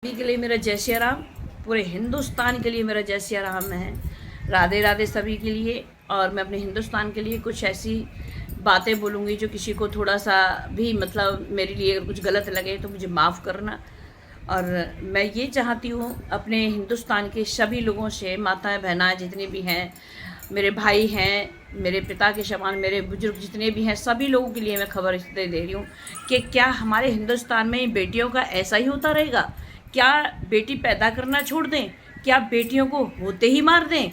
के लिए मेरा जय श्री राम, पूरे हिंदुस्तान के लिए मेरा जय श्री राम है। राधे राधे सभी के लिए। और मैं अपने हिंदुस्तान के लिए कुछ ऐसी बातें बोलूँगी जो किसी को थोड़ा सा भी मतलब मेरे लिए अगर कुछ गलत लगे तो मुझे माफ़ करना। और मैं ये चाहती हूँ अपने हिंदुस्तान के सभी लोगों से, माताएं बहनाएं जितने भी हैं, मेरे भाई हैं, मेरे पिता के समान मेरे बुजुर्ग जितने भी हैं, सभी लोगों के लिए मैं खबर इसलिए दे रही हूँ कि क्या हमारे हिंदुस्तान में बेटियों का ऐसा ही होता रहेगा? क्या बेटी पैदा करना छोड़ दें? क्या बेटियों को होते ही मार दें?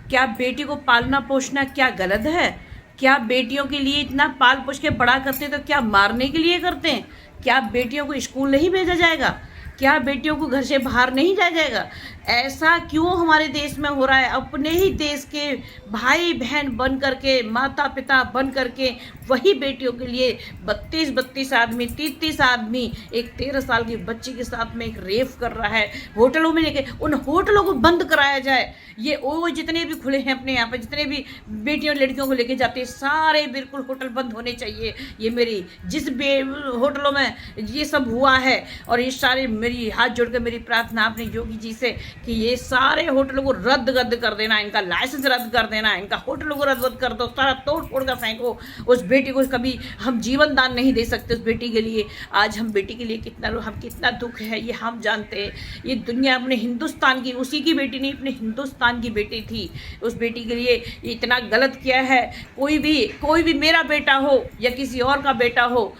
क्या बेटी को पालना पोसना क्या गलत है? क्या बेटियों के लिए इतना पाल पोस के बड़ा करते तो क्या मारने के लिए करते हैं? क्या बेटियों को स्कूल नहीं भेजा जाएगा? क्या बेटियों को घर से बाहर नहीं जाया जाएगा? ऐसा क्यों हमारे देश में हो रहा है? अपने ही देश के भाई बहन बन करके, माता पिता बन करके वही बेटियों के लिए 32 आदमी, 33 आदमी एक 13 साल की बच्ची के साथ में एक रेप कर रहा है। होटलों में लेके उन होटलों को बंद कराया जाए। ये वो जितने भी खुले हैं अपने यहाँ पर, जितने भी बेटियों लड़कियों को लेके जाते हैं, सारे बिल्कुल होटल बंद होने चाहिए। ये मेरी जिस होटलों में ये सब हुआ है, और ये सारे मेरी हाथ जोड़कर मेरी प्रार्थना अपने योगी जी से कि ये सारे होटलों को रद्द कर देना, इनका लाइसेंस रद्द कर देना, इनका होटलों को रद्द कर दो, सारा तोड़ फोड़ कर फेंको। उस बेटी को कभी हम जीवन दान नहीं दे सकते। उस बेटी के लिए आज हम बेटी के लिए कितना दुख है ये हम जानते हैं। ये दुनिया अपने हिंदुस्तान की, उसी की बेटी नहीं, अपने हिंदुस्तान की बेटी थी। उस बेटी के लिए इतना गलत किया है। कोई भी मेरा बेटा हो या किसी और का बेटा हो,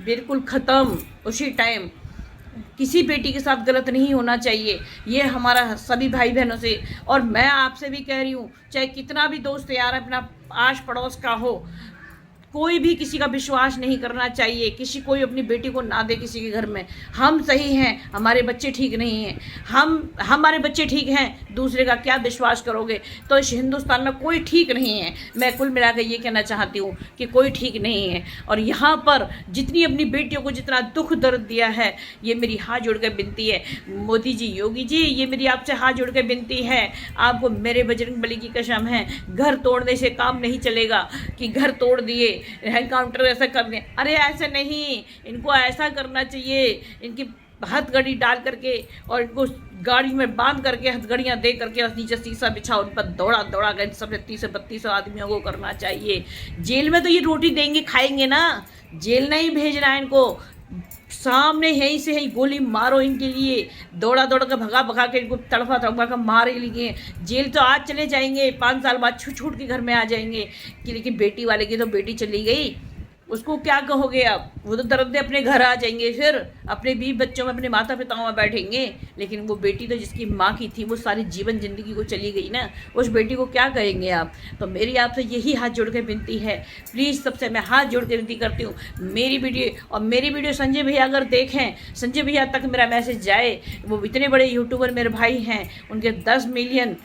बिल्कुल ख़त्म उसी टाइम। किसी बेटी के साथ गलत नहीं होना चाहिए। ये हमारा सभी भाई बहनों से, और मैं आपसे भी कह रही हूँ, चाहे कितना भी दोस्त यार अपना आस पड़ोस का हो, कोई भी किसी का विश्वास नहीं करना चाहिए। कोई अपनी बेटी को ना दे किसी के घर में। हम सही हैं, हमारे बच्चे ठीक नहीं हैं, हमारे बच्चे ठीक हैं, दूसरे का क्या विश्वास करोगे? तो इस हिंदुस्तान में कोई ठीक नहीं है। मैं कुल मिलाकर ये कहना चाहती हूँ कि कोई ठीक नहीं है। और यहाँ पर जितनी अपनी बेटियों को जितना दुख दर्द दिया है, ये मेरी हाथ जोड़ कर विनती है। मोदी जी, योगी जी, ये मेरी आपसे हाथ जोड़ कर विनती है। आपको मेरे बजरंग बली की कसम है, घर तोड़ने से काम नहीं चलेगा कि घर तोड़ दिए, एनकाउंटर ऐसा कर दें। अरे ऐसे नहीं, इनको ऐसा करना चाहिए, इनकी हथकड़ी डाल करके और इनको गाड़ी में बांध करके हथकड़ियाँ दे करके और नीचे शीशा बिछा उन पर दौड़ा कर सब 30-32 आदमियों को करना चाहिए। जेल में तो ये रोटी देंगे खाएंगे ना, जेल नहीं भेजना है इनको। सामने यहीं से यहीं गोली मारो इनके लिए, दौड़ा कर भगा के इनको तड़फा कर मारे लिए। जेल तो आज चले जाएंगे, 5 साल बाद छूट के घर में आ जाएंगे। कि लेकिन बेटी वाले की तो बेटी चली गई, उसको क्या कहोगे आप? वो तो दर्द अपने घर आ जाएंगे, फिर अपने 20 बच्चों में अपने माता पिताओं में बैठेंगे। लेकिन वो बेटी तो जिसकी माँ की थी, वो सारी जीवन जिंदगी को चली गई ना, उस बेटी को क्या कहेंगे आप? तो मेरी आपसे यही हाथ जोड़ के विनती है, प्लीज़ सबसे मैं हाथ जोड़ के विनती करती हूँ, मेरी वीडियो संजय भैया अगर देखें, संजय भैया तक मेरा मैसेज जाए। वो इतने बड़े यूट्यूबर मेरे भाई हैं, उनके 10 मिलियन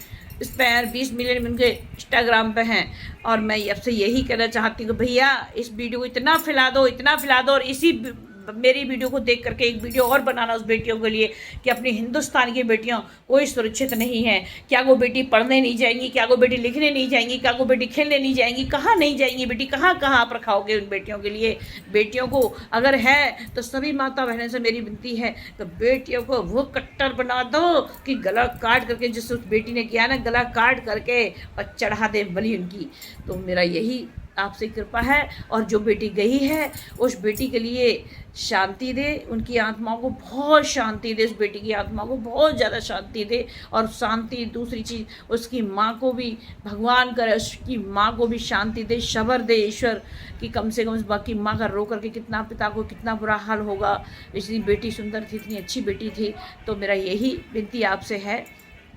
इस पर 20 मिलियन उनके इंस्टाग्राम पे हैं। और मैं आपसे यही कहना चाहती हूँ कि भैया इस वीडियो को इतना फैला दो, और इसी मेरी वीडियो को देख करके एक वीडियो और बनाना उस बेटियों के लिए कि अपनी हिंदुस्तान की बेटियां कोई सुरक्षित नहीं है। क्या वो बेटी पढ़ने नहीं जाएंगी? क्या वो बेटी लिखने नहीं जाएंगी? क्या वो बेटी खेलने नहीं जाएंगी? कहाँ नहीं जाएंगी बेटी? कहाँ आप रखाओगे उन बेटियों के लिए? बेटियों को अगर है तो सभी माता बहनों से मेरी विनती है, तो बेटियों को वो कट्टर बना दो कि गला काट करके, जिस उस बेटी ने किया ना, गला काट करके और चढ़ा दे बलि उनकी। तो मेरा यही आपसे कृपा है। और जो बेटी गई है उस बेटी के लिए शांति दे, उनकी आत्माओं को बहुत शांति दे, उस बेटी की आत्मा को बहुत ज़्यादा शांति दे। और शांति, दूसरी चीज़ उसकी माँ को भी भगवान करे, उसकी माँ को भी शांति दे, सब्र दे ईश्वर कि कम से कम बाकी माँ का रो करके कितना पिता को कितना बुरा हाल होगा। इतनी बेटी सुंदर थी, इतनी अच्छी बेटी थी। तो मेरा यही विनती आपसे है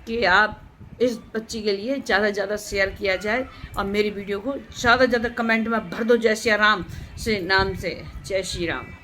कि आप इस बच्ची के लिए ज़्यादा से ज़्यादा शेयर किया जाए, और मेरी वीडियो को ज़्यादा से ज़्यादा कमेंट में भर दो जय श्री राम से नाम से। जय श्री राम।